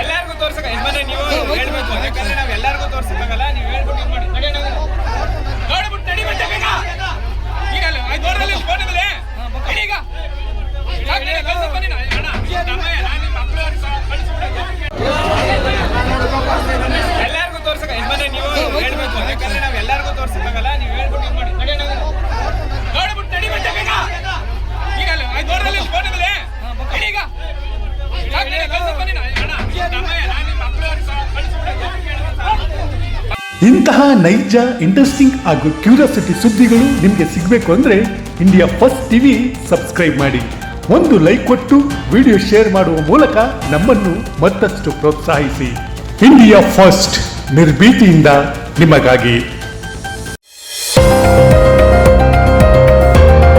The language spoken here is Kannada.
ಎಲ್ಲರಿಗೂ ತೋರ್ಸಕ ಯಜಮಾನ ನೀವು ಹೇಳ್ಬೇಕು, ಯಾಕಂದ್ರೆ ನಾವ್ ಎಲ್ಲರಿಗೂ ತೋರ್ಸಕ್ಕಾಗಲ್ಲ. ನೀವು ಹೇಳ್ಬಿಟ್ಟು ಇದು ಮಾಡಿ ನೋಡ್ಬಿಟ್ಟು ನಡಿಬಿಟ್ಟೆ ಬೇಗ. ಈಗ ದೂರದಲ್ಲಿ ಫೋನ್ ಇದ್ರೆ ಈಗ ಎಲ್ಲರಿಗೂ ತೋರ್ಸಕ ಯಜಮಾನ ನೀವು ಹೇಳ್ಬೇಕು, ಯಾಕಂದ್ರೆ ನಾವ್ ಎಲ್ಲರಿಗೂ ತೋರ್ಸಕ್ಕಾಗಲ್ಲ. ನೀವು ಹೇಳ್ಬಿಟ್ಟು ಇದು ಮಾಡಿ ನೋಡ್ಬಿಟ್ಟು ನಡಿಬಿಟ್ಟೆ ಬೇಗ. ಈಗ ದೂರದಲ್ಲಿ ಫೋನ್ ಇದ್ರೆ ಈಗ ಇಂತಹ ನೈಜ, ಇಂಟ್ರೆಸ್ಟಿಂಗ್ ಹಾಗೂ ಕ್ಯೂರಿಯಾಸಿಟಿ ಸುದ್ದಿಗಳು ನಿಮಗೆ ಸಿಗಬೇಕು ಅಂದರೆ ಇಂಡಿಯಾ ಫಸ್ಟ್ ಟಿವಿ ಸಬ್ಸ್ಕ್ರೈಬ್ ಮಾಡಿ. ಒಂದು ಲೈಕ್ ಕೊಟ್ಟು ವಿಡಿಯೋ ಶೇರ್ ಮಾಡುವ ಮೂಲಕ ನಮ್ಮನ್ನು ಮತ್ತಷ್ಟು ಪ್ರೋತ್ಸಾಹಿಸಿ. ಇಂಡಿಯಾ ಫಸ್ಟ್, ನಿರ್ಭೀತಿಯಿಂದ ನಿಮಗಾಗಿ.